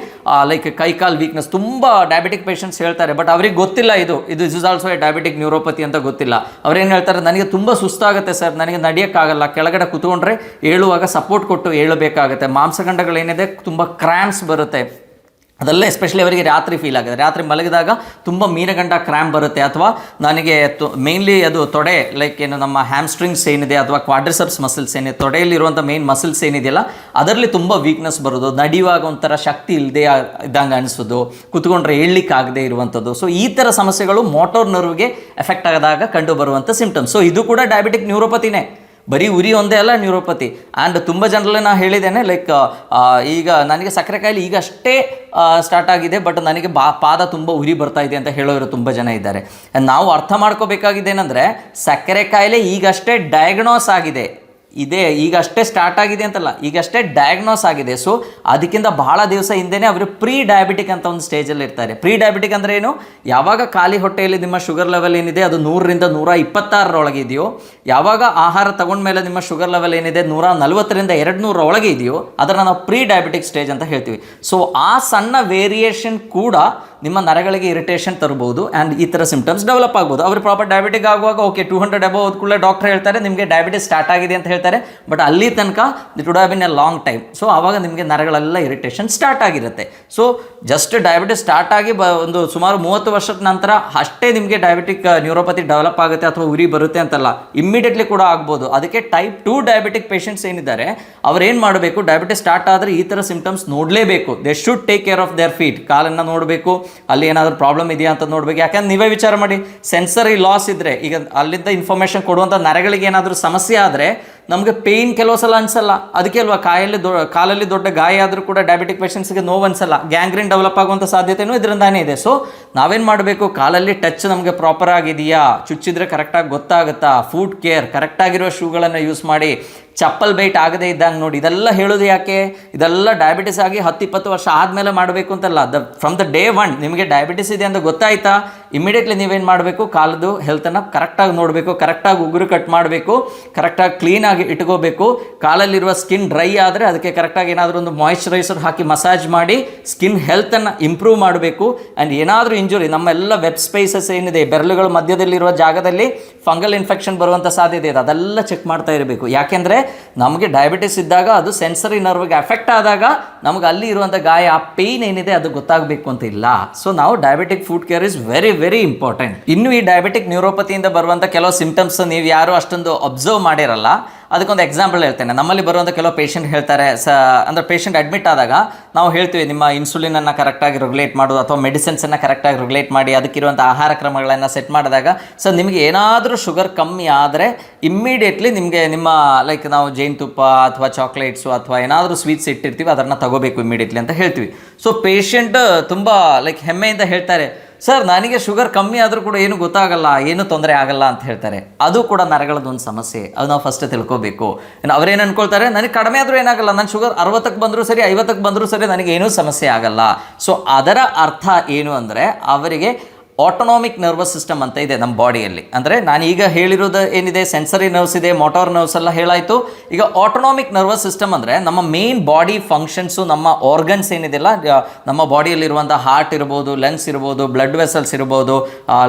ಲೈಕ್ ಕೈಕಾಲು ವೀಕ್ನೆಸ್. ತುಂಬ ಡಯಾಬಿಟಿಕ್ ಪೇಷಂಟ್ಸ್ ಹೇಳ್ತಾರೆ, ಬಟ್ ಅವ್ರಿಗೆ ಗೊತ್ತಿಲ್ಲ ಇದು is also A diabetic neuropathy ಅಂತ ಗೊತ್ತಿಲ್ಲ. ಅವ್ರೇನು ಹೇಳ್ತಾರೆ, ನನಗೆ ತುಂಬ ಸುಸ್ತಾಗುತ್ತೆ ಸರ್, ನನಗೆ ನಡೆಯೋಕ್ಕಾಗಲ್ಲ, ಕೆಳಗಡೆ ಕೂತ್ಕೊಂಡ್ರೆ ಏಳುವಾಗ ಸಪೋರ್ಟ್ ಕೊಟ್ಟು ಏಳಬೇಕಾಗುತ್ತೆ, ಮಾಂಸಖಂಡಗಳೇನಿದೆ ತುಂಬ ಕ್ರ್ಯಾಂಪ್ಸ್ ಬರುತ್ತೆ. ಅದೆಲ್ಲ ಎಸ್ಪೆಷಲಿ ಅವರಿಗೆ ರಾತ್ರಿ ಫೀಲ್ ಆಗಿದೆ, ರಾತ್ರಿ ಮಲಗಿದಾಗ ತುಂಬ ಮೀನಗಂಡ ಕ್ರ್ಯಾಂಪ್ ಬರುತ್ತೆ. ಅಥವಾ ನನಗೆ ಮೇನ್ಲಿ ಅದು ತೊಡೆ, ಲೈಕ್ ಏನು ನಮ್ಮ ಹ್ಯಾಮ್ಸ್ಟ್ರಿಂಗ್ಸ್ ಏನಿದೆ ಅಥವಾ ಕ್ವಾಡ್ರಿಸೆಪ್ಸ್ ಮಸಿಲ್ಸ್ ಏನಿದೆ, ತೊಡೆಯಲ್ಲಿರುವಂಥ ಮೇನ್ ಮಸಿಲ್ಸ್ ಏನಿದೆಯಲ್ಲ ಅದರಲ್ಲಿ ತುಂಬ ವೀಕ್ನೆಸ್ ಬರೋದು, ನಡೆಯುವಾಗ ಒಂಥರ ಶಕ್ತಿ ಇಲ್ಲದೆ ಇದ್ದಂಗೆ ಅನಿಸೋದು, ಕುತ್ಕೊಂಡ್ರೆ ಏಳಲಿಕ್ಕಾಗದೇ ಇರುವಂಥದ್ದು. ಸೊ ಈ ಥರ ಸಮಸ್ಯೆಗಳು ಮೋಟೋರ್ ನರ್ವ್ಗೆ ಎಫೆಕ್ಟ್ ಆದಾಗ ಕಂಡು ಬರುವಂಥ ಸಿಂಪ್ಟಮ್ಸ್. ಸೊ ಇದು ಕೂಡ ಡಯಾಬಿಟಿಕ್ ನ್ಯೂರೋಪತಿನೇ, ಬರೀ ಉರಿ ಒಂದೇ ಅಲ್ಲ ನ್ಯೂರೋಪತಿ. ಆ್ಯಂಡ್ ತುಂಬ ಜನರಲ್ಲಿ ನಾನು ಹೇಳಿದ್ದೇನೆ, ಲೈಕ್ ಈಗ ನನಗೆ ಸಕ್ಕರೆ ಕಾಯಿಲೆ ಈಗಷ್ಟೇ ಸ್ಟಾರ್ಟ್ ಆಗಿದೆ, ಬಟ್ ನನಗೆ ಪಾದ ತುಂಬ ಉರಿ ಬರ್ತಾ ಇದೆ ಅಂತ ಹೇಳೋರು ತುಂಬ ಜನ ಇದ್ದಾರೆ. ನಾವು ಅರ್ಥ ಮಾಡ್ಕೋಬೇಕಾಗಿದ್ದೇನೆಂದರೆ ಸಕ್ಕರೆ ಕಾಯಿಲೆ ಈಗಷ್ಟೇ ಡಯಾಗ್ನೋಸ್ ಆಗಿದೆ, ಈಗಷ್ಟೇ ಸ್ಟಾರ್ಟ್ ಆಗಿದೆ ಅಂತಲ್ಲ, ಈಗಷ್ಟೇ ಡಯಾಗ್ನೋಸ್ ಆಗಿದೆ. ಸೊ ಅದಕ್ಕಿಂತ ಬಹಳ ದಿವಸ ಹಿಂದೆನೇ ಅವರು ಪ್ರೀ ಡಯಾಬಿಟಿಕ್ ಅಂತ ಒಂದು ಸ್ಟೇಜಲ್ಲಿ ಇರ್ತಾರೆ. ಪ್ರೀ ಡಯಾಬಿಟಿಕ್ ಅಂದರೆ ಏನು, ಯಾವಾಗ ಖಾಲಿ ಹೊಟ್ಟೆಯಲ್ಲಿ ನಿಮ್ಮ ಶುಗರ್ ಲೆವೆಲ್ ಏನಿದೆ ಅದು 100ರಿಂದ 126 ಇದೆಯೋ, ಯಾವಾಗ ಆಹಾರ ತಗೊಂಡ್ಮೇಲೆ ನಿಮ್ಮ ಶುಗರ್ ಲೆವೆಲ್ ಏನಿದೆ 140ರಿಂದ 200 ಇದೆಯೋ ಅದನ್ನು ನಾವು ಪ್ರೀ ಡಯಾಬಿಟಿಕ್ ಸ್ಟೇಜ್ ಅಂತ ಹೇಳ್ತೀವಿ. ಸೊ ಆ ಸಣ್ಣ ವೇರಿಯೇಷನ್ ಕೂಡ ನಿಮ್ಮ ನರಗಳಿಗೆ ಇರಿಟೇಷನ್ ತರಬಹುದು ಆ್ಯಂಡ್ ಈ ಥರ ಸಿಂಪ್ಟಮ್ಸ್ ಡೆವಲಪ್ ಆಗ್ಬೋದು. ಅವರು ಪ್ರಾಪರ್ ಡಯಾಬಿಟಿಕ್ ಆಗುವಾಗ ಓಕೆ 200 ಅಬೌವ್ ಹೋದ್ಕೂಡಲೇ ಡಾಕ್ಟರ್ ಹೇಳ್ತಾರೆ ನಿಮಗೆ ಡಯಾಬಿಟಿಸ್ ಸ್ಟಾರ್ಟ್ ಆಗಿದೆ ಅಂತ ಹೇಳ್ತಾರೆ, ಬಟ್ ಅಲ್ಲಿ ತನಕ it would have been A long time. So ಆವಾಗ ನಿಮಗೆ ನರಗಳೆಲ್ಲ ಇರಿಟೇಷನ್ ಸ್ಟಾರ್ಟ್ ಆಗಿರುತ್ತೆ. ಸೊ ಜಸ್ಟ್ ಡಯಾಬಿಟಿಸ್ ಸ್ಟಾರ್ಟ್ ಆಗಿ ಒಂದು ಸುಮಾರು 30 ವರ್ಷದ ನಂತರ ಅಷ್ಟೇ ನಿಮಗೆ ಡಯಾಬಿಟಿಕ್ ನ್ಯೂರೋಪತಿ ಡೆವಲಪ್ ಆಗುತ್ತೆ ಅಥವಾ ಉರಿ ಬರುತ್ತೆ ಅಂತಲ್ಲ, ಇಮ್ಮಿಡಿಯೇಟ್ಲಿ ಕೂಡ ಆಗ್ಬೋದು. ಅದಕ್ಕೆ ಟೈಪ್ 2 ಡಯಾಬಿಟಿಕ್ ಪೇಷಂಟ್ಸ್ ಏನಿದ್ದಾರೆ ಅವ್ರೇನು ಮಾಡಬೇಕು, ಡಯಾಬಿಟಿಸ್ ಸ್ಟಾರ್ಟ್ ಆದರೆ ಈ ಥರ ಸಿಂಪ್ಟಮ್ಸ್ ನೋಡಲೇಬೇಕು. They should take care of their feet, ಕಾಲನ್ನು ನೋಡಬೇಕು, ಅಲ್ಲಿ ಏನಾದರೂ ಪ್ರಾಬ್ಲಮ್ ಇದೆಯಾ ಅಂತ ನೋಡಬೇಕು. ಯಾಕಂದ್ರೆ ನೀವೇ ವಿಚಾರ ಮಾಡಿ, ಸೆನ್ಸರಿ ಲಾಸ್ ಇದ್ದರೆ, ಈಗ ಅಲ್ಲಿಂದ ಇನ್ಫಾರ್ಮೇಷನ್ ಕೊಡುವಂಥ ನರಗಳಿಗೆ ಏನಾದರೂ ಸಮಸ್ಯೆ ಆದರೆ ನಮಗೆ ಪೇಯ್ನ್ ಕೆಲವು ಸಲ ಅನಿಸಲ್ಲ. ಅದಕ್ಕೆ ಅಲ್ವಾ ಕಾಲಲ್ಲಿ ದೊಡ್ಡ ಗಾಯ ಆದರೂ ಕೂಡ ಡಯಾಬಿಟಿಕ್ ಪೇಷಂಟ್ಸ್ಗೆ ನೋವು ಅನಿಸಲ್ಲ, ಗ್ಯಾಂಗ್ರೀನ್ ಡೆವಲಪ್ ಆಗುವಂಥ ಸಾಧ್ಯತೆಯೂ ಇದರಿಂದಾನೇ ಇದೆ. ಸೊ ನಾವೇನು ಮಾಡಬೇಕು, ಕಾಲಲ್ಲಿ ಟಚ್ ನಮಗೆ ಪ್ರಾಪರ್ ಆಗಿದೆಯಾ, ಚುಚ್ಚಿದ್ರೆ ಕರೆಕ್ಟಾಗಿ ಗೊತ್ತಾಗುತ್ತಾ, ಫುಡ್ ಕೇರ್, ಕರೆಕ್ಟಾಗಿರೋ ಶೂಗಳನ್ನು ಯೂಸ್ ಮಾಡಿ, ಚಪ್ಪಲ್ ಬೈಟ್ ಆಗದೇ ಇದ್ದಂಗೆ ನೋಡಿ. ಇದೆಲ್ಲ ಹೇಳೋದು ಯಾಕೆ, ಇದೆಲ್ಲ ಡಯಾಬಿಟಿಸ್ ಆಗಿ 10-20 ವರ್ಷ ಆದಮೇಲೆ ಮಾಡಬೇಕು ಅಂತಲ್ಲ. ಫ್ರಮ್ ದ ಡೇ 1 ನಿಮಗೆ ಡಯಾಬಿಟಿಸ್ ಇದೆ ಅಂತ ಗೊತ್ತಾಯ್ತಾ, ಇಮಿಡಿಯೇಟ್ಲಿ ನೀವೇನು ಮಾಡಬೇಕು, ಕಾಲದ್ದು ಹೆಲ್ತನ್ನು ಕರೆಕ್ಟಾಗಿ ನೋಡಬೇಕು, ಕರೆಕ್ಟಾಗಿ ಉಗುರು ಕಟ್ ಮಾಡಬೇಕು, ಕರೆಕ್ಟಾಗಿ ಕ್ಲೀನಾಗಿ ಇಟ್ಕೋಬೇಕು. ಕಾಲಲ್ಲಿರುವ ಸ್ಕಿನ್ ಡ್ರೈ ಆದರೆ ಅದಕ್ಕೆ ಕರೆಕ್ಟಾಗಿ ಏನಾದರೂ ಒಂದು ಮಾಯಿಶ್ಚರೈಸರ್ ಹಾಕಿ ಮಸಾಜ್ ಮಾಡಿ ಸ್ಕಿನ್ ಹೆಲ್ತನ್ನು ಇಂಪ್ರೂವ್ ಮಾಡಬೇಕು. ಆ್ಯಂಡ್ ಏನಾದರೂ ಇಂಜುರಿ, ನಮ್ಮೆಲ್ಲ ವೆಬ್ ಸ್ಪೇಸಸ್ ಏನಿದೆ ಬೆರಳುಗಳ ಮಧ್ಯದಲ್ಲಿರುವ ಜಾಗದಲ್ಲಿ ಫಂಗಲ್ ಇನ್ಫೆಕ್ಷನ್ ಬರುವಂಥ ಸಾಧ್ಯತೆ ಇದೆ, ಅದೆಲ್ಲ ಚೆಕ್ ಮಾಡ್ತಾ ಇರಬೇಕು. ಯಾಕೆಂದರೆ ನಮಗೆ ಡಯಾಬಿಟಿಸ್ ಇದ್ದಾಗ ಅದು ಸೆನ್ಸರಿ ನರ್ವ್ಗೆ ಎಫೆಕ್ಟ್ ಆದಾಗ ನಮಗೆ ಅಲ್ಲಿ ಇರುವಂಥ ಗಾಯ, ಆ ಪೇಯ್ನ್ ಏನಿದೆ ಅದು ಗೊತ್ತಾಗಬೇಕು ಅಂತ ಇಲ್ಲ. ಸೊ ನಾವು diabetic food care is very very important. ಇನ್ನು ಈ ಡಯಾಬಿಟಿಕ್ ನ್ಯೂರೋಪತಿಯಿಂದ ಬರುವಂಥ ಕೆಲವು ಸಿಂಪ್ಟಮ್ಸ್ ನೀವು ಯಾರು ಅಷ್ಟೊಂದು ಅಬ್ಸರ್ವ್ ಮಾಡಿರಲ್ಲ, ಅದಕ್ಕೊಂದು ಎಕ್ಸಾಂಪಲ್ ಹೇಳ್ತೇನೆ. ನಮ್ಮಲ್ಲಿ ಬರುವಂಥ ಕೆಲವು ಪೇಷಂಟ್ ಹೇಳ್ತಾರೆ ಅಂದರೆ ಪೇಷಂಟ್ ಅಡ್ಮಿಟ್ ಆದಾಗ ನಾವು ಹೇಳ್ತೀವಿ ನಿಮ್ಮ ಇನ್ಸುಲಿನನ್ನು ಕರೆಕ್ಟಾಗಿ ರೆಗ್ಯುಲೇಟ್ ಮಾಡೋದು ಅಥವಾ ಮೆಡಿಸಿನ್ಸನ್ನು ಕರೆಕ್ಟಾಗಿ ರೆಗ್ಯುಲೇಟ್ ಮಾಡಿ ಅದಕ್ಕಿರುವಂಥ ಆಹಾರ ಕ್ರಮಗಳನ್ನು ಸೆಟ್ ಮಾಡಿದಾಗ ಸರ್ ನಿಮಗೆ ಏನಾದರೂ ಶುಗರ್ ಕಮ್ಮಿ ಆದರೆ ಇಮ್ಮಿಡಿಯೇಟ್ಲಿ ನಿಮಗೆ ನಿಮ್ಮ ಲೈಕ್ ನಾವು ಜೇನುತುಪ್ಪ ಅಥವಾ ಚಾಕ್ಲೇಟ್ಸು ಅಥವಾ ಏನಾದರೂ ಸ್ವೀಟ್ಸ್ ಇಟ್ಟಿರ್ತೀವಿ ಅದನ್ನು ತಗೋಬೇಕು ಇಮ್ಮಿಡಿಯೇಟ್ಲಿ ಅಂತ ಹೇಳ್ತೀವಿ. ಸೊ ಪೇಷಂಟ್ ತುಂಬ ಲೈಕ್ ಹೆಮ್ಮೆಯಿಂದ ಹೇಳ್ತಾರೆ, ಸರ್ ನನಗೆ ಶುಗರ್ ಕಮ್ಮಿ ಆದರೂ ಕೂಡ ಏನು ಗೊತ್ತಾಗಲ್ಲ, ಏನು ತೊಂದರೆ ಆಗಲ್ಲ ಅಂತ ಹೇಳ್ತಾರೆ. ಅದು ಕೂಡ ನರಗಳದೊಂದು ಸಮಸ್ಯೆ, ಅದು ನಾವು ಫಸ್ಟ್ ತಿಳ್ಕೋಬೇಕು. ಅವರೇನು ಅನ್ಕೊಳ್ತಾರೆ, ನನಗೆ ಕಡಿಮೆ ಆದರೂ ಏನಾಗಲ್ಲ, ನನ್ನ ಶುಗರ್ 60ಕ್ಕೆ ಬಂದರೂ ಸರಿ 50ಕ್ಕೆ ಬಂದರೂ ಸರಿ ನನಗೇನೂ ಸಮಸ್ಯೆ ಆಗಲ್ಲ. ಸೊ ಅದರ ಅರ್ಥ ಏನು ಅಂದರೆ ಅವರಿಗೆ ಆಟೋನಾಮಿಕ್ ನರ್ವಸ್ ಸಿಸ್ಟಮ್ ಅಂತ ಇದೆ ನಮ್ಮ ಬಾಡಿಯಲ್ಲಿ. ಅಂದರೆ ನಾನು ಈಗ ಹೇಳಿರೋದು ಏನಿದೆ, ಸೆನ್ಸರಿ ನರ್ವ್ಸ್ ಇದೆ, ಮೋಟಾರ್ ನರ್ವ್ಸ್ ಎಲ್ಲ ಹೇಳಾಯಿತು. ಈಗ ಆಟೋನಾಮಿಕ್ ನರ್ವಸ್ ಸಿಸ್ಟಮ್ ಅಂದರೆ ನಮ್ಮ ಮೇನ್ ಬಾಡಿ ಫಂಕ್ಷನ್ಸು, ನಮ್ಮ ಆರ್ಗನ್ಸ್ ಏನಿದೆಲ್ಲ ನಮ್ಮ ಬಾಡಿಯಲ್ಲಿರುವಂಥ ಹಾರ್ಟ್ ಇರ್ಬೋದು, ಲಂಗ್ಸ್ ಇರ್ಬೋದು, ಬ್ಲಡ್ ವೆಸಲ್ಸ್ ಇರ್ಬೋದು,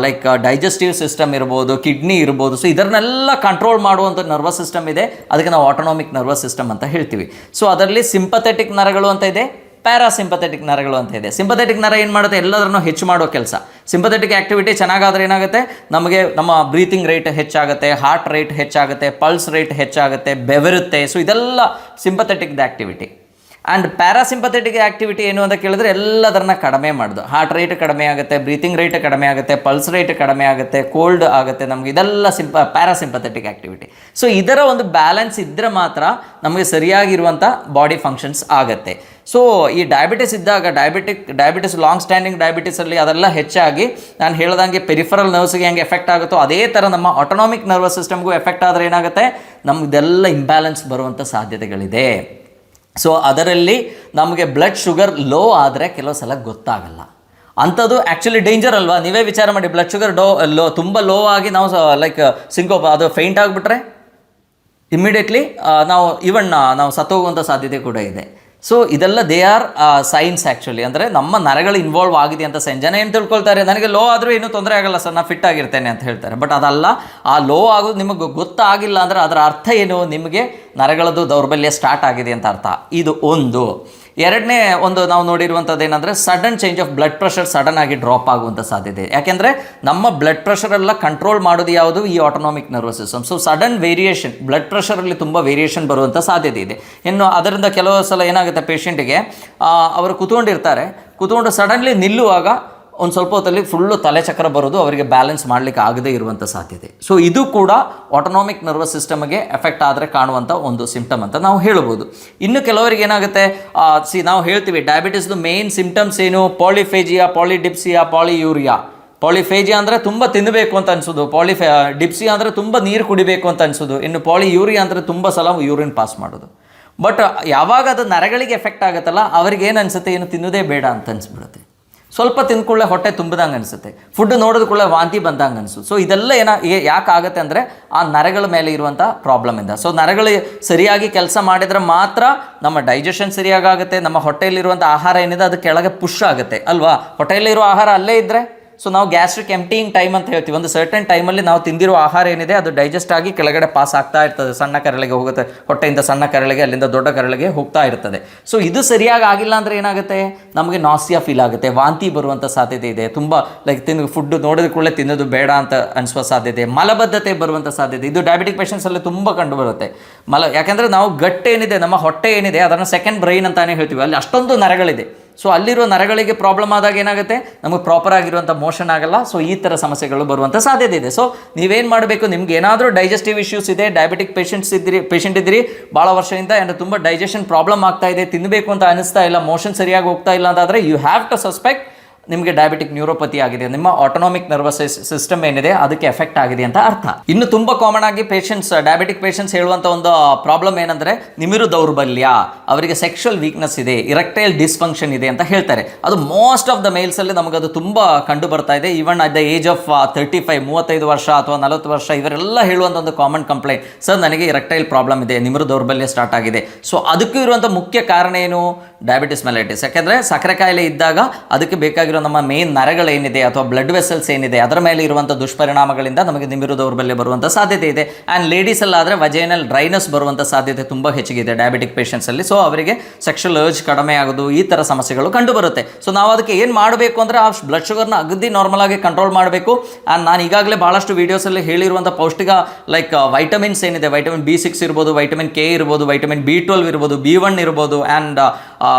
ಲೈಕ್ ಡೈಜೆಸ್ಟಿವ್ ಸಿಸ್ಟಮ್ ಇರ್ಬೋದು, ಕಿಡ್ನಿ ಇರ್ಬೋದು. ಸೊ ಇದನ್ನೆಲ್ಲ ಕಂಟ್ರೋಲ್ ಮಾಡುವಂಥ ನರ್ವಸ್ ಸಿಸ್ಟಮ್ ಇದೆ, ಅದಕ್ಕೆ ನಾವು ಆಟೋನಾಮಿಕ್ ನರ್ವಸ್ ಸಿಸ್ಟಮ್ ಅಂತ ಹೇಳ್ತೀವಿ. ಸೊ ಅದರಲ್ಲಿ ಸಿಂಪಥೆಟಿಕ್ ನರಗಳು ಅಂತ ಇದೆ, ಪ್ಯಾರಾಸಿಂಪಥೆಟಿಕ್ ನರಗಳು ಅಂತ ಇದೆ. ಸಿಂಪಥೆಟಿಕ್ ನರ ಏನು ಮಾಡುತ್ತೆ, ಎಲ್ಲದನ್ನು ಹೆಚ್ಚು ಮಾಡೋ ಕೆಲಸ. ಸಿಂಪಥೆಟಿಕ್ ಆ್ಯಕ್ಟಿವಿಟಿ ಚೆನ್ನಾಗಾದರೆ ಏನಾಗುತ್ತೆ, ನಮಗೆ ನಮ್ಮ ಬ್ರೀತಿಂಗ್ ರೇಟ್ ಹೆಚ್ಚಾಗುತ್ತೆ, ಹಾರ್ಟ್ ರೇಟ್ ಹೆಚ್ಚಾಗುತ್ತೆ, ಪಲ್ಸ್ ರೇಟ್ ಹೆಚ್ಚಾಗುತ್ತೆ, ಬೆವರುತ್ತೆ. ಸೊ ಇದೆಲ್ಲ ಸಿಂಪಥೆಟಿಕ್ದ ಆ್ಯಕ್ಟಿವಿಟಿ. ಆ್ಯಂಡ್ ಪ್ಯಾರಾಸಿಂಪಥೆಟಿಕ್ ಆ್ಯಕ್ಟಿವಿಟಿ ಏನು ಅಂತ ಕೇಳಿದ್ರೆ ಎಲ್ಲದನ್ನ ಕಡಿಮೆ ಮಾಡೋದು. ಹಾರ್ಟ್ ರೇಟ್ ಕಡಿಮೆ ಆಗುತ್ತೆ, ಬ್ರೀತಿಂಗ್ ರೇಟ್ ಕಡಿಮೆ ಆಗುತ್ತೆ, ಪಲ್ಸ್ ರೇಟ್ ಕಡಿಮೆ ಆಗುತ್ತೆ, ಕೋಲ್ಡ್ ಆಗುತ್ತೆ, ನಮಗೆ ಇದೆಲ್ಲ ಪ್ಯಾರಾಸಿಂಪಥೆಟಿಕ್ ಆ್ಯಕ್ಟಿವಿಟಿ. ಸೊ ಇದರ ಒಂದು ಬ್ಯಾಲೆನ್ಸ್ ಇದ್ದರೆ ಮಾತ್ರ ನಮಗೆ ಸರಿಯಾಗಿರುವಂಥ ಬಾಡಿ ಫಂಕ್ಷನ್ಸ್ ಆಗುತ್ತೆ. ಸೊ ಈ ಡಯಾಬಿಟಿಸ್ ಇದ್ದಾಗ ಡಯಾಬಿಟಿಸ್ ಲಾಂಗ್ ಸ್ಟ್ಯಾಂಡಿಂಗ್ ಡಯಾಬಿಟಿಸಲ್ಲಿ ಅದೆಲ್ಲ ಹೆಚ್ಚಾಗಿ ನಾನು ಹೇಳ್ದಂಗೆ ಪೆರಿಫರಲ್ ನರ್ವ್ಸ್ಗೆ ಹೆಂಗೆ ಎಫೆಕ್ಟ್ ಆಗುತ್ತೋ ಅದೇ ಥರ ನಮ್ಮ ಆಟೋನಾಮಿಕ್ ನರ್ವಸ್ ಸಿಸ್ಟಮ್ಗೂ ಎಫೆಕ್ಟ್ ಆದರೆ ಏನಾಗುತ್ತೆ, ನಮಗೆಲ್ಲ ಇಂಬ್ಯಾಲೆನ್ಸ್ ಬರುವಂಥ ಸಾಧ್ಯತೆಗಳಿದೆ. ಸೊ ಅದರಲ್ಲಿ ನಮಗೆ ಬ್ಲಡ್ ಶುಗರ್ ಲೋ ಆದರೆ ಕೆಲವು ಸಲ ಗೊತ್ತಾಗಲ್ಲ. ಅಂಥದ್ದು ಆ್ಯಕ್ಚುಲಿ ಡೇಂಜರ್ ಅಲ್ವಾ? ನೀವೇ ವಿಚಾರ ಮಾಡಿ, ಬ್ಲಡ್ ಶುಗರ್ ತುಂಬ ಲೋ ಆಗಿ ನಾವು ಲೈಕ್ ಅದು ಫೈಂಟ್ ಆಗಿಬಿಟ್ರೆ ಇಮ್ಮಿಡಿಯೇಟ್ಲಿ ನಾವು ಸತ್ತೋಗುವಂಥ ಸಾಧ್ಯತೆ ಕೂಡ ಇದೆ. ಸೊ ಇದೆಲ್ಲ ದೇ ಆರ್ ಸೈನ್ಸ್ ಆ್ಯಕ್ಚುಲಿ. ಅಂದರೆ ನಮ್ಮ ನರಗಳು ಇನ್ವಾಲ್ವ್ ಆಗಿದೆ ಅಂತ ಸೈನ್ಸ್. ಜನ ಏನು ತಿಳ್ಕೊಳ್ತಾರೆ, ನನಗೆ ಲೋ ಆದರೂ ಏನೂ ತೊಂದರೆ ಆಗಲ್ಲ ಸರ್, ನಾನು ಫಿಟ್ ಆಗಿರ್ತೇನೆ ಅಂತ ಹೇಳ್ತಾರೆ. ಬಟ್ ಅದಲ್ಲ, ಆ ಲೋ ಆಗೋದು ನಿಮಗೆ ಗೊತ್ತಾಗಿಲ್ಲ ಅಂದರೆ ಅದರ ಅರ್ಥ ಏನು, ನಿಮಗೆ ನರಗಳದ್ದು ದೌರ್ಬಲ್ಯ ಸ್ಟಾರ್ಟ್ ಆಗಿದೆ ಅಂತ ಅರ್ಥ. ಇದು ಒಂದು. ಎರಡನೇ ಒಂದು ನಾವು ನೋಡಿರುವಂಥದ್ದು ಏನಂದರೆ sudden change of blood pressure sudden ಆಗಿ ಡ್ರಾಪ್ ಆಗುವಂಥ ಸಾಧ್ಯತೆ. ಯಾಕೆಂದರೆ ನಮ್ಮ ಬ್ಲಡ್ ಪ್ರೆಷರೆಲ್ಲ ಕಂಟ್ರೋಲ್ ಮಾಡೋದು ಯಾವುದು, ಈ autonomic nervous system. So sudden variation, blood ಪ್ರೆಷರಲ್ಲಿ ತುಂಬ ವೇರಿಯೇಷನ್ ಬರುವಂಥ ಸಾಧ್ಯತೆ ಇದೆ. ಇನ್ನು ಅದರಿಂದ ಕೆಲವು ಸಲ ಏನಾಗುತ್ತೆ, ಪೇಷಂಟಿಗೆ ಅವರು ಕೂತ್ಕೊಂಡು ಸಡನ್ಲಿ ನಿಲ್ಲುವಾಗ ಒಂದು ಸ್ವಲ್ಪ ಹೊತ್ತಲ್ಲಿ ಫುಲ್ಲು ತಲೆ ಚಕ್ರ ಬರೋದು, ಅವರಿಗೆ ಬ್ಯಾಲೆನ್ಸ್ ಮಾಡಲಿಕ್ಕೆ ಆಗದೇ ಇರುವಂಥ ಸಾಧ್ಯತೆ. ಸೊ ಇದು ಕೂಡ ಆಟೋನಾಮಿಕ್ ನರ್ವಸ್ ಸಿಸ್ಟಮ್ಗೆ ಎಫೆಕ್ಟ್ ಆದರೆ ಕಾಣುವಂಥ ಒಂದು ಸಿಂಪ್ಟಮ್ ಅಂತ ನಾವು ಹೇಳ್ಬೋದು. ಇನ್ನು ಕೆಲವರಿಗೆ ಏನಾಗುತ್ತೆ, ನಾವು ಹೇಳ್ತೀವಿ ಡಯಾಬಿಟಿಸ್ದು ಮೇನ್ ಸಿಂಪ್ಟಮ್ಸ್ ಏನು, ಪಾಲಿಫೇಜಿಯಾ, ಪಾಲಿಡಿಪ್ಸಿಯಾ, ಪಾಲಿಯೂರಿಯಾ. ಪಾಲಿಫೇಜಿಯಾ ಅಂದರೆ ತುಂಬ ತಿನ್ನಬೇಕು ಅಂತ ಅನಿಸೋದು, ಡಿಪ್ಸಿಯಾ ಅಂದರೆ ತುಂಬ ನೀರು ಕುಡಿಬೇಕು ಅಂತ ಅನಿಸೋದು, ಇನ್ನು ಪಾಲಿಯೂರಿಯಾ ಅಂದರೆ ತುಂಬ ಸಲ ಯೂರಿನ್ ಪಾಸ್ ಮಾಡೋದು. ಬಟ್ ಯಾವಾಗ ಅದು ನರಗಳಿಗೆ ಎಫೆಕ್ಟ್ ಆಗುತ್ತಲ್ಲ, ಅವ್ರಿಗೇನು ಅನಿಸುತ್ತೆ, ಏನು ತಿನ್ನೋದೇ ಬೇಡ ಅಂತ ಅನಿಸ್ಬಿಡುತ್ತೆ. ಸ್ವಲ್ಪ ತಿಂದ್ಕೊಳ್ಳೆ ಹೊಟ್ಟೆ ತುಂಬಿದಂಗೆ ಅನಿಸುತ್ತೆ, ಫುಡ್ ನೋಡಿದ ಕೂಡಲೇ ವಾಂತಿ ಬಂದಂಗೆ ಅನಿಸು. ಸೊ ಇದೆಲ್ಲ ಯಾಕೆ ಆಗುತ್ತೆ ಅಂದರೆ ಆ ನರಗಳ ಮೇಲೆ ಇರುವಂಥ ಪ್ರಾಬ್ಲಮಿಂದ. ಸೊ ನರಗಳು ಸರಿಯಾಗಿ ಕೆಲಸ ಮಾಡಿದರೆ ಮಾತ್ರ ನಮ್ಮ ಡೈಜೆಷನ್ ಸರಿಯಾಗುತ್ತೆ, ನಮ್ಮ ಹೊಟ್ಟೆಯಲ್ಲಿರುವಂಥ ಆಹಾರ ಏನಿದೆ ಅದು ಕೆಳಗೆ ಪುಷ್ ಆಗುತ್ತೆ ಅಲ್ವಾ. ಹೊಟ್ಟೆಯಲ್ಲಿರೋ ಆಹಾರ ಅಲ್ಲೇ ಇದ್ದರೆ ಸೊ ನಾವು ಗ್ಯಾಸ್ಟ್ರಿಕ್ ಎಂಪ್ಟಿಯಿಂಗ್ ಟೈಮ್ ಅಂತ ಹೇಳ್ತೀವಿ. ಒಂದು ಸರ್ಟನ್ ಟೈಮಲ್ಲಿ ನಾವು ತಿಂದಿರೋ ಆಹಾರ ಏನಿದೆ ಅದು ಡೈಜೆಸ್ಟ್ ಆಗಿ ಕೆಳಗಡೆ ಪಾಸ್ ಆಗ್ತಾ ಇರ್ತದೆ, ಸಣ್ಣ ಕರಳಿಗೆ ಹೋಗುತ್ತೆ, ಹೊಟ್ಟೆಯಿಂದ ಸಣ್ಣ ಕರಳಿಗೆ, ಅಲ್ಲಿಂದ ದೊಡ್ಡ ಕರಳಿಗೆ ಹೋಗ್ತಾ ಇರ್ತದೆ. ಸೊ ಇದು ಸರಿಯಾಗಿ ಆಗಿಲ್ಲ ಅಂದರೆ ಏನಾಗುತ್ತೆ, ನಮಗೆ ನಾಸಿಯಾ ಫೀಲ್ ಆಗುತ್ತೆ, ವಾಂತಿ ಬರುವಂಥ ಸಾಧ್ಯತೆ ಇದೆ, ತುಂಬ ಲೈಕ್ ಫುಡ್ ನೋಡಿದ ಕೂಡಲೇ ತಿನ್ನೋದು ಬೇಡ ಅಂತ ಅನಿಸುವ ಸಾಧ್ಯತೆ, ಮಲಬದ್ಧತೆ ಬರುವಂಥ ಸಾಧ್ಯತೆ. ಇದು ಡಯಾಬಿಟಿಕ್ ಪೇಷಂಟ್ಸಲ್ಲಿ ತುಂಬ ಕಂಡು ಬರುತ್ತೆ ಯಾಕೆಂದರೆ ನಾವು ಗಟ್ ಏನಿದೆ, ನಮ್ಮ ಹೊಟ್ಟೆ ಏನಿದೆ ಅದನ್ನು ಸೆಕೆಂಡ್ ಬ್ರೈನ್ ಅಂತಾನೆ ಹೇಳ್ತೀವಿ, ಅಲ್ಲಿ ಅಷ್ಟೊಂದು ನರಗಳಿದೆ. ಸೊ ಅಲ್ಲಿರೋ ನರಗಳಿಗೆ ಪ್ರಾಬ್ಲಮ್ ಆದಾಗ ಏನಾಗುತ್ತೆ, ನಮಗೆ ಪ್ರಾಪರ್ ಆಗಿರುವಂಥ ಮೋಷನ್ ಆಗಲ್ಲ. ಸೊ ಈ ಥರ ಸಮಸ್ಯೆಗಳು ಬರುವಂಥ ಸಾಧ್ಯತೆ ಇದೆ. ಸೊ ನೀವೇನು ಮಾಡಬೇಕು, ನಿಮ್ಗೆ ಏನಾದರೂ ಡೈಜೆಸ್ಟಿವ್ ಇಶ್ಯೂಸ್ ಇದೆ, ಡಯಾಬಿಟಿಕ್ ಪೇಷಂಟ್ ಇದ್ದೀರಿ ಭಾಳ ವರ್ಷದಿಂದ, ಆ್ಯಂಡ್ ತುಂಬ ಡೈಜೆಷನ್ ಪ್ರಾಬ್ಲಮ್ ಆಗ್ತಾ ಇದೆ, ತಿನ್ನಬೇಕು ಅಂತ ಅನಿಸ್ತಾ ಇಲ್ಲ, ಮೋಷನ್ ಸರಿಯಾಗಿ ಹೋಗ್ತಾ ಇಲ್ಲ ಅಂತಾದರೆ ಯು ಹ್ಯಾವ್ ಟು ಸಸ್ಪೆಕ್ಟ್ ನಿಮಗೆ ಡಯಾಬಿಟಿಕ್ ನ್ಯೂರೋಪತಿ ಆಗಿದೆ, ನಿಮ್ಮ ಆಟೋನಾಮಿಕ್ ನರ್ವಸ್ ಸಿಸ್ಟಮ್ ಏನಿದೆ ಅದಕ್ಕೆ ಎಫೆಕ್ಟ್ ಆಗಿದೆ ಅಂತ ಅರ್ಥ. ಇನ್ನು ತುಂಬ ಕಾಮನ್ ಆಗಿ ಡಯಾಬಿಟಿಕ್ ಪೇಷಂಟ್ಸ್ ಹೇಳುವಂಥ ಒಂದು ಪ್ರಾಬ್ಲಮ್ ಏನಂದರೆ ನಿಮಿರು ದೌರ್ಬಲ್ಯ, ಅವರಿಗೆ ಸೆಕ್ಷುವಲ್ ವೀಕ್ನೆಸ್ ಇದೆ, ಇರೆಕ್ಟೈಲ್ ಡಿಸ್ಫಂಕ್ಷನ್ ಇದೆ ಅಂತ ಹೇಳ್ತಾರೆ. ಅದು ಮೋಸ್ಟ್ ಆಫ್ ದ ಮೇಲ್ಸಲ್ಲಿ ನಮಗದು ತುಂಬ ಕಂಡು ಬರ್ತಾ ಇದೆ. Even at the age of 35 ವರ್ಷ ಅಥವಾ 40 ವರ್ಷ ಇವರೆಲ್ಲ ಹೇಳುವಂಥ ಒಂದು ಕಾಮನ್ ಕಂಪ್ಲೇಂಟ್, ಸರ್ ನನಗೆ ಇರೆಕ್ಟೈಲ್ ಪ್ರಾಬ್ಲಮ್ ಇದೆ, ನಿಮಿರು ದೌರ್ಬಲ್ಯ ಸ್ಟಾರ್ಟ್ ಆಗಿದೆ. ಸೊ ಅದಕ್ಕೂ ಇರುವಂಥ ಮುಖ್ಯ ಕಾರಣ ಏನು, ಡಯಾಬಿಟಿಸ್ ಮೆಲೈಟಿಸ್. ಯಾಕೆಂದರೆ ಸಕ್ಕರೆ ಕಾಯಿಲೆ ಇದ್ದಾಗ ಅದಕ್ಕೆ ಬೇಕಾಗಿರೋ ಇರೋ ನಮ್ಮ ಮೇನ್ ನರಗಳೇನಿದೆ ಅಥವಾ ಬ್ಲಡ್ ವೆಸಲ್ಸ್ ಏನಿದೆ ಅದರ ಮೇಲೆ ಇರುವಂಥ ದುಷ್ಪರಿಣಾಮಗಳಿಂದ ನಮಗೆ ನಿಮಿರು ದೌರ್ಬಲ್ಯ ಬರುವಂಥ ಸಾಧ್ಯತೆ ಇದೆ. ಆ್ಯಂಡ್ ಲೇಡೀಸಲ್ಲಾದರೆ ವಜೈನಲ್ ಡ್ರೈನೆಸ್ ಬರುವಂಥ ಸಾಧ್ಯತೆ ತುಂಬ ಹೆಚ್ಚಿಗಿದೆ ಡಯಾಬಿಟಿಕ್ ಪೇಷಂಟ್ಸಲ್ಲಿ. ಸೊ ಅವರಿಗೆ ಸೆಕ್ಷುವಲ್ ಅರ್ಜ್ ಕಡಿಮೆ ಆಗೋದು ಈ ಥರ ಸಮಸ್ಯೆಗಳು ಕಂಡು ಬರುತ್ತೆ. ಸೊ ನಾವು ಅದಕ್ಕೆ ಏನು ಮಾಡಬೇಕು ಅಂದರೆ ಆ ಬ್ಲಡ್ ಶುಗರ್ನ ಅಗದಿ ನಾರ್ಮಲ್ ಆಗಿ ಕಂಟ್ರೋಲ್ ಮಾಡಬೇಕು. ಆ್ಯಂಡ್ ನಾನು ಈಗಾಗಲೇ ಭಾಳಷ್ಟು ವೀಡಿಯೋಸಲ್ಲಿ ಹೇಳಿರುವಂಥ ಪೌಷ್ಟಿಕ ಲೈಕ್ ವೈಟಮಿನ್ಸ್ ಏನಿದೆ, ವೈಟಮಿನ್ B6 ಇರ್ಬೋದು, ವೈಟಮಿನ್ K ಇರ್ಬೋದು, ವೈಟಮಿನ್ B12 ಇರ್ಬೋದು, B1 ಇರ್ಬೋದು, ಆ್ಯಂಡ್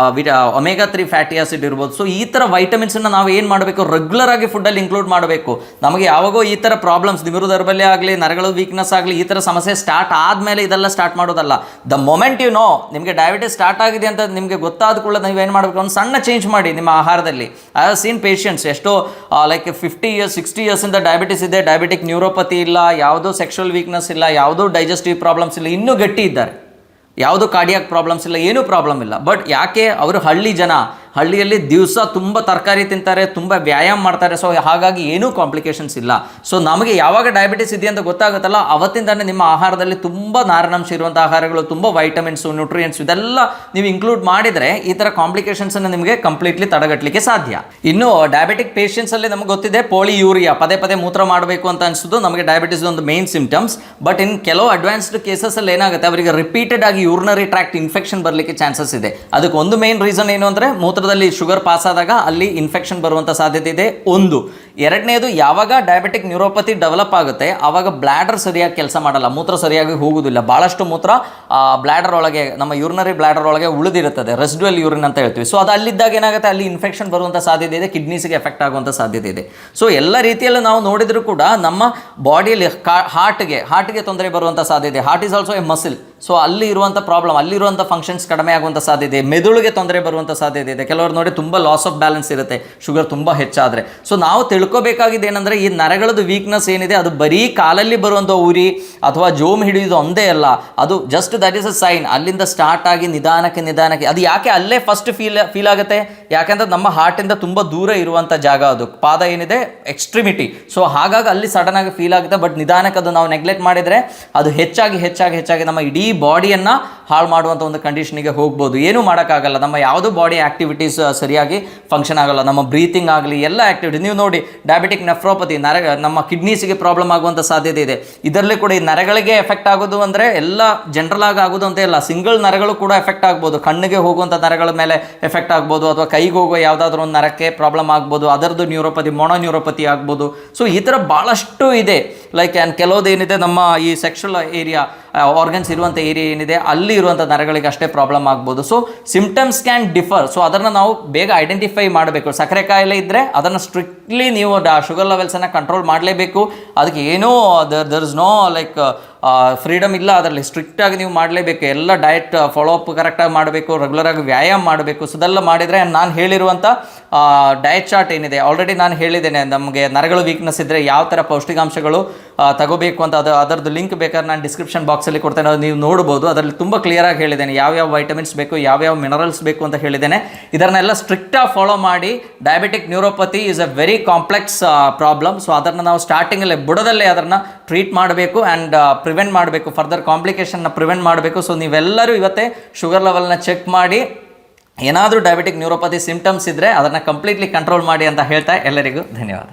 ಒಮೆಗಾ 3 ಫ್ಯಾಟಿ ಆಸಿಡ್ ಇರ್ಬೋದು. ಸೊ ಈ ಥರ ವೈಟಮಿನ್ಸನ್ನು ನಾವು ಏನು ಮಾಡಬೇಕು, ರೆಗ್ಯುಲರ್ ಆಗಿ ಫುಡ್ಡಲ್ಲಿ ಇನ್ಕ್ಲೂಡ್ ಮಾಡಬೇಕು. ನಮಗೆ ಯಾವಾಗೋ ಈ ಥರ ಪ್ರಾಬ್ಲಮ್ಸ್, ನಿಮಿರು ದೌರ್ಬಲ್ಯ ಆಗಲಿ, ನರಗಳು ವೀಕ್ನೆಸ್ ಆಗಲಿ, ಈ ಥರ ಸಮಸ್ಯೆ ಸ್ಟಾರ್ಟ್ ಆದಮೇಲೆ ಇದೆಲ್ಲ ಸ್ಟಾರ್ಟ್ ಮಾಡೋದಲ್ಲ. ದ ಮೊಮೆಂಟ್ ಯು ನೋ ನಿಮಗೆ ಡಯಾಬಿಟಿಸ್ ಸ್ಟಾರ್ಟ್ ಆಗಿದೆ ಅಂತ ನಿಮಗೆ ಗೊತ್ತಾದ ಕೂಡ ನೀವು ಏನು ಮಾಡಬೇಕು, ಒಂದು ಸಣ್ಣ ಚೇಂಜ್ ಮಾಡಿ ನಿಮ್ಮ ಆಹಾರದಲ್ಲಿ. ಐ ಹ್ಯಾವ್ ಸೀನ್ ಪೇಷಂಟ್ಸ್ ಎಷ್ಟೋ ಲೈಕ್ 50 ಇಯರ್ಸ್ 60 ಇಯರ್ಸಿಂದ ಡಯಾಬಿಟಿಸ್ ಇದೆ, ಡಯಾಬಿಟಿಕ್ ನ್ಯೂರೋಪತಿ ಇಲ್ಲ, ಯಾವುದೋ ಸೆಕ್ಷುವಲ್ ವೀಕ್ನೆಸ್ ಇಲ್ಲ, ಯಾವುದೋ ಡೈಜೆಸ್ಟಿವ್ ಪ್ರಾಬ್ಲಮ್ಸ್ ಇಲ್ಲ, ಇನ್ನೂ ಗಟ್ಟಿ ಇದ್ದಾರೆ, ಯಾವುದೋ ಕಾರ್ಡಿಯಾಕ್ ಪ್ರಾಬ್ಲಮ್ಸ್ ಇಲ್ಲ, ಏನೂ ಪ್ರಾಬ್ಲಮ್ ಇಲ್ಲ. ಬಟ್ ಯಾಕೆ ಅವರು ಹಳ್ಳಿ ಜನ, ಹಳ್ಳಿಯಲ್ಲಿ ದಿವಸ ತುಂಬ ತರಕಾರಿ ತಿಂತಾರೆ, ತುಂಬ ವ್ಯಾಯಾಮ ಮಾಡ್ತಾರೆ. ಸೊ ಹಾಗಾಗಿ ಏನೂ ಕಾಂಪ್ಲಿಕೇಶನ್ಸ್ ಇಲ್ಲ. ಸೊ ನಮಗೆ ಯಾವಾಗ ಡಯಾಬಿಟಿಸ್ ಇದೆ ಅಂತ ಗೊತ್ತಾಗುತ್ತಲ್ಲ ಅವತ್ತಿಂದಾನೆ ನಿಮ್ಮ ಆಹಾರದಲ್ಲಿ ತುಂಬ ನಾರಿನಾಂಶ ಇರುವಂಥ ಆಹಾರಗಳು, ತುಂಬ ವೈಟಮಿನ್ಸು, ನ್ಯೂಟ್ರಿಯೆಂಟ್ಸ್ ಇದೆಲ್ಲ ನೀವು ಇನ್ಕ್ಲೂಡ್ ಮಾಡಿದರೆ ಈ ಥರ ಕಾಂಪ್ಲಿಕೇಶನ್ಸನ್ನು ನಿಮಗೆ ಕಂಪ್ಲೀಟ್ಲಿ ತಡೆಗಟ್ಟಲಿಕ್ಕೆ ಸಾಧ್ಯ. ಇನ್ನು ಡಯಾಬಿಟಿಕ್ ಪೇಷಂಟ್ಸಲ್ಲಿ ನಮಗೆ ಗೊತ್ತಿದೆ ಪೋಲಿಯೂರಿಯಾ, ಪದೇ ಪದೇ ಮೂತ್ರ ಮಾಡಬೇಕು ಅಂತ ಅನಿಸೋದು ನಮಗೆ ಡಯಾಬಿಟಿಸ್ ಒಂದು ಮೇನ್ ಸಿಂಪ್ಟಮ್ಸ್. ಬಟ್ ಇನ್ ಕೆಲವು ಅಡ್ವಾನ್ಸ್ಡ್ ಕೇಸಸಲ್ಲಿ ಏನಾಗುತ್ತೆ, ಅವರಿಗೆ ರಿಪೀಟೆಡ್ ಆಗಿ ಯೂರಿನರಿ ಟ್ರ್ಯಾಕ್ಟ್ ಇನ್ಫೆಕ್ಷನ್ ಬರಲಿಕ್ಕೆ ಚಾನ್ಸಸ್ ಇದೆ. ಅದಕ್ಕೆ ಒಂದು ಮೇನ್ ರೀಸನ್ ಏನು ಅಂದರೆ ಮೂತ್ರದಲ್ಲಿ ಶುಗರ್ ಪಾಸ್ ಆದಾಗ ಅಲ್ಲಿ ಇನ್ಫೆಕ್ಷನ್ ಬರುವಂಥ ಸಾಧ್ಯತೆ ಇದೆ ಒಂದು. ಎರಡನೇದು, ಯಾವಾಗ ಡಯಾಬಿಟಿಕ್ ನ್ಯೂರೋಪತಿ ಡೆವಲಪ್ ಆಗುತ್ತೆ ಆವಾಗ ಬ್ಲ್ಯಾಡರ್ ಸರಿಯಾಗಿ ಕೆಲಸ ಮಾಡಲ್ಲ, ಮೂತ್ರ ಸರಿಯಾಗಿ ಹೋಗುವುದಿಲ್ಲ. ಭಾಳಷ್ಟು ಮೂತ್ರ ಬ್ಲ್ಯಾಡರ್ ಒಳಗೆ, ನಮ್ಮ ಯೂರಿನರಿ ಬ್ಲ್ಯಾಡರ್ ಒಳಗೆ ಉಳಿದಿರುತ್ತದೆ, ರೆಸಿಡ್ಯುಯಲ್ ಯೂರಿನ್ ಅಂತ ಹೇಳ್ತೀವಿ. ಸೊ ಅದು ಅಲ್ಲಿದ್ದಾಗ ಏನಾಗುತ್ತೆ, ಅಲ್ಲಿ ಇನ್ಫೆಕ್ಷನ್ ಬರುವಂಥ ಸಾಧ್ಯತೆ ಇದೆ, ಕಿಡ್ನೀಸ್ಗೆ ಎಫೆಕ್ಟ್ ಆಗುವಂಥ ಸಾಧ್ಯತೆ ಇದೆ. ಸೊ ಎಲ್ಲ ರೀತಿಯಲ್ಲೂ ನಾವು ನೋಡಿದರೂ ಕೂಡ ನಮ್ಮ ಬಾಡಿಯಲ್ಲಿ ಹಾರ್ಟ್ಗೆ ತೊಂದರೆ ಬರುವಂಥ ಸಾಧ್ಯತೆ. Heart is also A muscle. So ಅಲ್ಲಿ ಇರುವಂಥ ಪ್ರಾಬ್ಲಮ್, ಅಲ್ಲಿರುವಂಥ ಫಂಕ್ಷನ್ಸ್ ಕಡಿಮೆ ಆಗುವಂಥ ಸಾಧ್ಯತೆ, ಮೆದುಳಿಗೆ ತೊಂದರೆ ಬರುವಂಥ ಸಾಧ್ಯತೆ ಇದೆ. ಕೆಲವರು ನೋಡಿ ತುಂಬ ಲಾಸ್ ಆಫ್ ಬ್ಯಾಲೆನ್ಸ್ ಇರುತ್ತೆ ಶುಗರ್ ತುಂಬ ಹೆಚ್ಚಾದರೆ. ಸೊ ನಾವು ತಿಳ್ಕೊಬೇಕಾಗಿದೆ ಏನಂದರೆ, ಈ ನರಗಳದ್ದು ವೀಕ್ನೆಸ್ ಏನಿದೆ ಅದು ಬರೀ ಕಾಲಲ್ಲಿ ಬರುವಂಥ ಉರಿ ಅಥವಾ ಜೋಮ್ ಹಿಡಿಯೋದು ಒಂದೇ ಅಲ್ಲ, ಅದು just that is a sign. ಅಲ್ಲಿಂದ ಸ್ಟಾರ್ಟ್ ಆಗಿ ನಿಧಾನಕ್ಕೆ ಅದು ಯಾಕೆ ಅಲ್ಲೇ ಫಸ್ಟ್ ಫೀಲ್ ಆಗುತ್ತೆ, ಯಾಕೆಂದ್ರೆ ನಮ್ಮ ಹಾರ್ಟಿಂದ ತುಂಬ ದೂರ ಇರುವಂಥ ಜಾಗ ಅದು, ಪಾದ ಏನಿದೆ ಎಕ್ಸ್ಟ್ರಿಮಿಟಿ. ಸೊ ಹಾಗಾಗಿ ಅಲ್ಲಿ ಸಡನ್ ಆಗಿ ಫೀಲ್ ಆಗುತ್ತೆ. ಬಟ್ ನಿಧಾನಕ್ಕೆ ಅದು ನಾವು ನೆಗ್ಲೆಕ್ಟ್ ಮಾಡಿದರೆ ಅದು ಹೆಚ್ಚಾಗಿ ನಮ್ಮ ಇಡೀ ಬಾಡಿಯನ್ನು ಹಾಳು ಮಾಡುವಂಥ ಒಂದು ಕಂಡೀಷನಿಗೆ ಹೋಗ್ಬೋದು. ಏನೂ ಮಾಡೋಕ್ಕಾಗಲ್ಲ, ನಮ್ಮ ಯಾವುದೋ ಬಾಡಿ ಆ್ಯಕ್ಟಿವಿಟೀಸ್ ಸರಿಯಾಗಿ ಫಂಕ್ಷನ್ ಆಗಲ್ಲ, ನಮ್ಮ ಬ್ರೀತಿಂಗ್ ಆಗಲಿ ಎಲ್ಲ ಆ್ಯಕ್ಟಿವಿಟೀಸ್. ನೀವು ನೋಡಿ ಡಯಾಬಿಟಿಕ್ ನೆಫ್ರೋಪತಿ, ನಮ್ಮ ಕಿಡ್ನೀಸಿಗೆ ಪ್ರಾಬ್ಲಮ್ ಆಗುವಂಥ ಸಾಧ್ಯತೆ ಇದೆ. ಇದರಲ್ಲಿ ಕೂಡ ಈ ನರಗಳಿಗೆ ಎಫೆಕ್ಟ್ ಆಗೋದು ಅಂದರೆ ಎಲ್ಲ ಜನರಲ್ ಆಗಿ ಆಗೋದು ಅಂತ ಇಲ್ಲ, ಸಿಂಗಲ್ ನರಗಳು ಕೂಡ ಎಫೆಕ್ಟ್ ಆಗ್ಬೋದು. ಕಣ್ಣಿಗೆ ಹೋಗುವಂಥ ನರಗಳ ಮೇಲೆ ಎಫೆಕ್ಟ್ ಆಗ್ಬೋದು, ಅಥವಾ ಕೈಗೆ ಹೋಗೋ ಯಾವುದಾದ್ರೂ ಒಂದು ನರಕ್ಕೆ ಪ್ರಾಬ್ಲಮ್ ಆಗ್ಬೋದು, ಅದರದ್ದು ನ್ಯೂರೋಪತಿ, ಮೊನೋನ್ಯೂರೋಪತಿ ಆಗ್ಬೋದು. ಸೊ ಈ ಥರ ಭಾಳಷ್ಟು ಇದೆ. ಲೈಕ್ ಆ್ಯಂಡ್ ಕೆಲವುದೇನಿದೆ, ನಮ್ಮ ಈ ಸೆಕ್ಷುವಲ್ ಏರಿಯಾ ಆರ್ಗನ್ಸ್ ಇರುವಂಥ ಏರಿಯಾ ಏನಿದೆ ಅಲ್ಲಿ ಇರುವಂಥ ನರಗಳಿಗೆ ಅಷ್ಟೇ ಪ್ರಾಬ್ಲಮ್ ಆಗ್ಬೋದು. So symptoms can differ. So ಅದನ್ನು ನಾವು ಬೇಗ ಐಡೆಂಟಿಫೈ ಮಾಡಬೇಕು. ಸಕ್ಕರೆ ಕಾಯಿಲೆ ಇದ್ದರೆ ಅದನ್ನು ಸ್ಟ್ರಿಕ್ಟ್ಲಿ ನೀವು ಶುಗರ್ ಲೆವೆಲ್ಸನ್ನು ಕಂಟ್ರೋಲ್ ಮಾಡಲೇಬೇಕು. ಅದಕ್ಕೆ ಏನೋ there is no like freedom ಇಲ್ಲ, ಅದರಲ್ಲಿ ಸ್ಟ್ರಿಕ್ಟಾಗಿ ನೀವು ಮಾಡಲೇಬೇಕು. ಎಲ್ಲ ಡಯಟ್ ಫಾಲೋ ಅಪ್ ಕರೆಕ್ಟಾಗಿ ಮಾಡಬೇಕು, ರೆಗ್ಯುಲರಾಗಿ ವ್ಯಾಯಾಮ ಮಾಡಬೇಕು. ಸೊ ಇದೆಲ್ಲ ಮಾಡಿದರೆ ನಾನು ಹೇಳಿರುವಂಥ ಡಯಟ್ ಚಾರ್ಟ್ ಏನಿದೆ ಆಲ್ರೆಡಿ ನಾನು ಹೇಳಿದ್ದೇನೆ. ನಮಗೆ ನರಗಳು ವೀಕ್ನೆಸ್ ಇದ್ದರೆ ಯಾವ ಥರ ಪೌಷ್ಟಿಕಾಂಶಗಳು ತಗೋಬೇಕು ಅಂತ ಅದರದ್ದು ಲಿಂಕ್ ಬೇಕಾದ್ರೆ ನಾನು ಡಿಸ್ಕ್ರಿಪ್ಷನ್ ಬಾಕ್ಸಲ್ಲಿ ಕೊಡ್ತೇನೆ, ಅದು ನೀವು ನೋಡ್ಬೋದು. ಅದರಲ್ಲಿ ತುಂಬ ಕ್ಲಿಯರಾಗಿ ಹೇಳಿದ್ದೇನೆ ಯಾವ್ಯಾವ ವೈಟಮಿನ್ಸ್ ಬೇಕು, ಯಾವ್ಯಾವ ಮಿನರಲ್ಸ್ ಬೇಕು ಅಂತ ಹೇಳಿದ್ದೇನೆ. ಇದನ್ನೆಲ್ಲ ಸ್ಟ್ರಿಕ್ಟಾಗಿ ಫಾಲೋ ಮಾಡಿ. Diabetic neuropathy is a very complex problem. So ಅದನ್ನು ನಾವು ಸ್ಟಾರ್ಟಿಂಗಲ್ಲೇ ಬುಡದಲ್ಲೇ ಅದನ್ನು ಟ್ರೀಟ್ ಮಾಡಬೇಕು ಆ್ಯಂಡ್ ಪ್ರಿವೆಂಟ್ ಮಾಡಬೇಕು, ಫರ್ದರ್ ಕಾಂಪ್ಲಿಕೇಶನ್ನ ಪ್ರಿವೆಂಟ್ ಮಾಡಬೇಕು. ಸೊ ನೀವೆಲ್ಲರೂ ಇವತ್ತೇ ಶುಗರ್ ಲೆವೆಲ್ನ ಚೆಕ್ ಮಾಡಿ, ಏನಾದರೂ ಡಯಾಬಿಟಿಕ್ ನ್ಯೂರೋಪತಿ ಸಿಂಪ್ಟಮ್ಸ್ ಇದ್ದರೆ ಅದನ್ನು ಕಂಪ್ಲೀಟ್ಲಿ ಕಂಟ್ರೋಲ್ ಮಾಡಿ ಅಂತ ಹೇಳ್ತಾ ಎಲ್ಲರಿಗೂ ಧನ್ಯವಾದ.